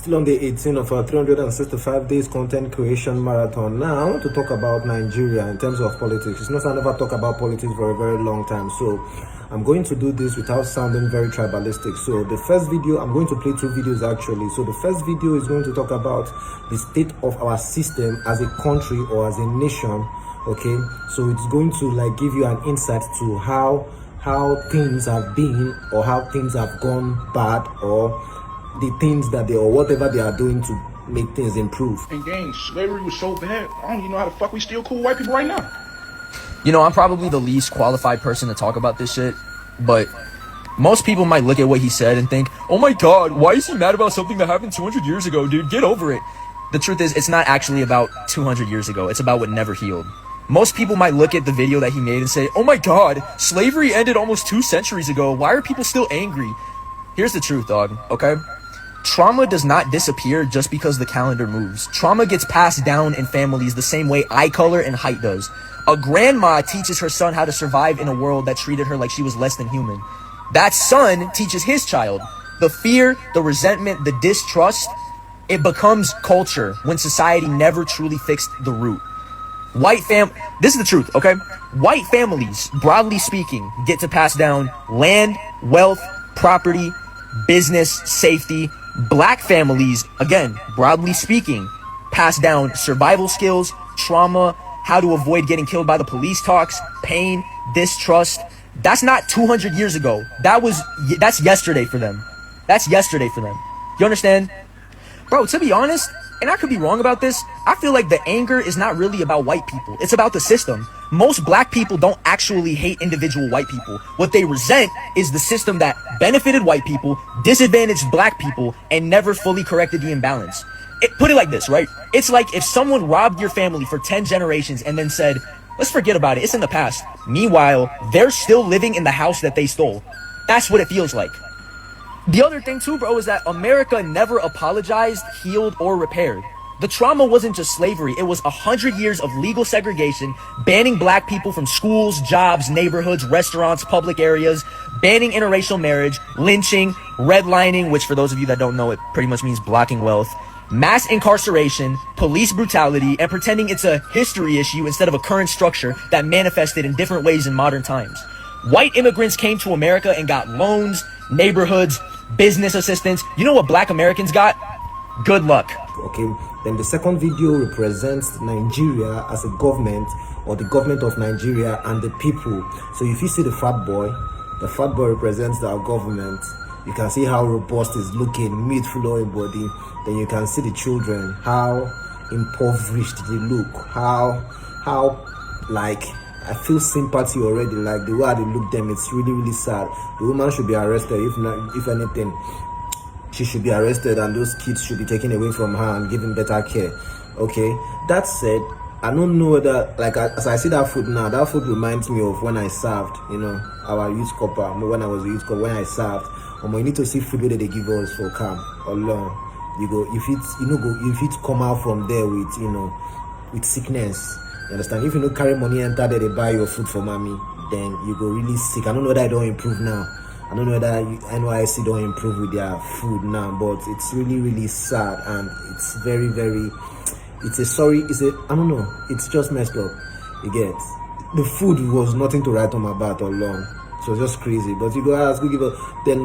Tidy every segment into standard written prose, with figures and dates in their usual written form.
Still on day 18 of our 365 days content creation marathon. Now, I want to talk about Nigeria in terms of politics. It's not I never talk about politics for a very long time, so I'm going to do this without sounding very tribalistic. So the first video, I'm going to play 2 videos actually. So the first video is going to talk about the state of our system as a country or as a nation. Okay, so it's going to like give you an insight to how things have been or how things have gone bad, or the things that they or whatever they are doing to make things improve. And gang, slavery was so bad. I don't even know how the fuck we still cool white people right now. You know, I'm probably the least qualified person to talk about this shit, but most people might look at what he said and think, oh my god, why is he mad about something that happened 200 years ago, dude? Get over it. The truth is, it's not actually about 200 years ago. It's about what never healed. Most people might look at the video that he made and say, oh my god, slavery ended almost 2 centuries ago. Why are people still angry? Here's the truth, dog, okay? Trauma does not disappear just because the calendar moves. Trauma gets passed down in families the same way eye color and height does. A grandma teaches her son how to survive in a world that treated her like she was less than human. That son teaches his child. The fear, the resentment, the distrust, it becomes culture when society never truly fixed the root. This is the truth, okay? White families, broadly speaking, get to pass down land, wealth, property, business, safety. Black families, again, broadly speaking, pass down survival skills, trauma, how to avoid getting killed by the police talks, pain, distrust. That's not 200 years ago. That's yesterday for them. That's yesterday for them. You understand? Bro, to be honest, and I could be wrong about this, I feel like the anger is not really about white people. It's about the system. Most black people don't actually hate individual white people. What they resent is the system that benefited white people, disadvantaged black people, and never fully corrected the imbalance. Put it like this, right? It's like if someone robbed your family for 10 generations and then said, let's forget about it, it's in the past. Meanwhile, they're still living in the house that they stole. That's what it feels like. The other thing too, bro, is that America never apologized, healed, or repaired. The trauma wasn't just slavery, it was 100 years of legal segregation, banning black people from schools, jobs, neighborhoods, restaurants, public areas, banning interracial marriage, lynching, redlining, which for those of you that don't know, it pretty much means blocking wealth, mass incarceration, police brutality, and pretending it's a history issue instead of a current structure that manifested in different ways in modern times. White immigrants came to America and got loans, neighborhoods, business assistance. You know what black Americans got? Good luck. Okay, then the second video represents Nigeria as a government, or the government of Nigeria and the people. So if you see the fat boy represents our government. You can see how robust is looking, meat flowing body. Then you can see the children, how impoverished they look, how like I feel sympathy already, like the way they look them, it's really, really sad. The woman should be arrested. If anything, she should be arrested, and those kids should be taken away from her and given better care. Okay, that said, I don't know whether, like, as I see that food now, that food reminds me of when I served, you know, our youth corps, when I was a youth corps, when I served. You need to see food that they give us for camp or long. You go, if it's come out from there with, you know, with sickness. You understand? If you don't carry money enter there, they buy your food for mommy, then you go really sick. I don't know whether I don't improve now. I don't know whether NYC don't improve with their food now, but it's really, really sad, and it's very, very, I don't know, it's just messed up. You get, the food was nothing to write home about all along. So it's just crazy. But you go ask, then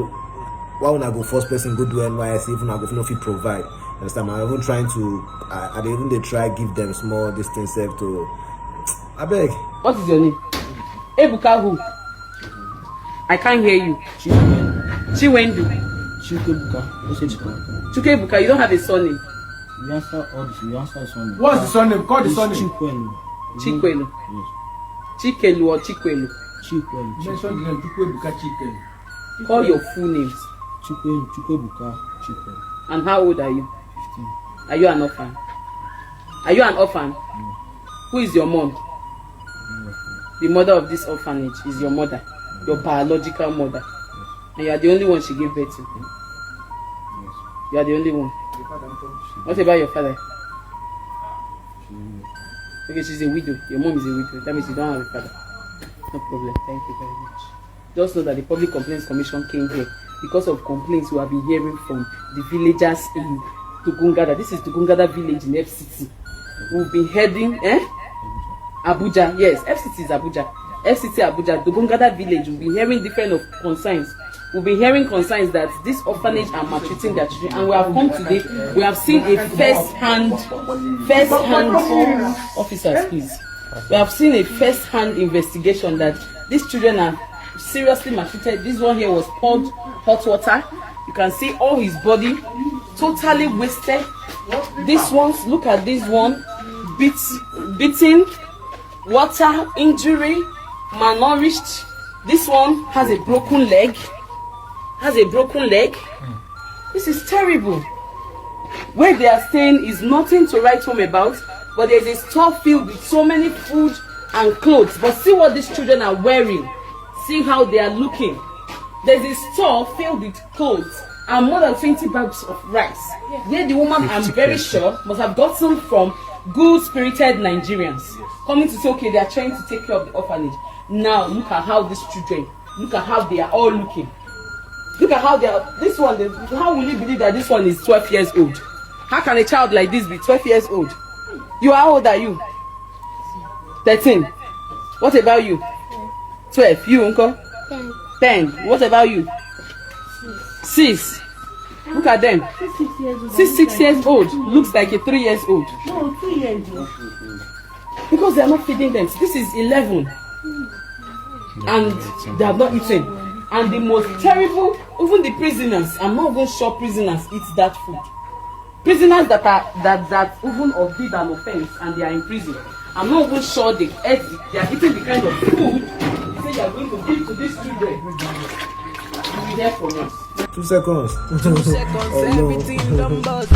why would I go first person go do NYC if I go no fit provide? Understand? I'm even trying to, they try give them small distance to. I beg. What is your name? Ebuka who? I can't hear you. Chiwendu. Chukebuka, you don't have a surname. We answer all this. We answer surname. What's the surname? Call the surname. Chikwelu. Yes. Chikelu or Chikwelu? Chikwelu. Mention the name Chikwebuka Chikwelu. Call your full names. Chikwebuka Chikwelu. And how old are you? 15. Are you an orphan? Are you an orphan? No. Who is your mom? The mother of this orphanage is your mother, your biological mother. Yes. And you are the only one she gave birth to. Yes. You are the only one. What about your father? Okay, she's a widow. Your mom is a widow. That means you don't have a father. No problem. Thank you very much. Just know that the Public Complaints Commission came here because of complaints we have been hearing from the villagers in Dugungada. This is Dugungada village in FCT. We've been heading, Abuja. Yes, FCT is Abuja. FCT Abuja, Dugungada village. We've been hearing different of concerns. We've been hearing concerns that this orphanage are maltreating their children, and we have come today. We have seen a first-hand officers, please. We have seen a first-hand investigation that these children are seriously maltreated. This one here was poured hot water. You can see all his body totally wasted. This one, look at this one, beaten, water, injury, malnourished. This one has a broken leg. This is terrible. Where they are staying is nothing to write home about, but there's a store filled with so many food and clothes. But see what these children are wearing. See how they are looking. There's a store filled with clothes and more than 20 bags of rice. Where the woman, I'm very sure, must have gotten from good-spirited Nigerians coming to say, okay, they are trying to take care of the orphanage. Now look at how these children, look at how they are all looking. Look at how they are. This one, how will you believe that this one is 12 years old? How can a child like this be 12 years old? You, how old are you? 13. What about you? 12. You, uncle? 10. What about you? 6. Look at them. 6 years old. Looks like a 3 years old. No, 2 years old. Because they are not feeding them. This is 11. And they have not eaten. And the most terrible, even the prisoners, I'm not even sure prisoners eat that food. Prisoners that even did an offense and they are in prison, I'm not even sure they are eating the kind of food they say they are going to give to these children. You will hear from us. 2 seconds. 2 seconds, Oh, no. everything done bust.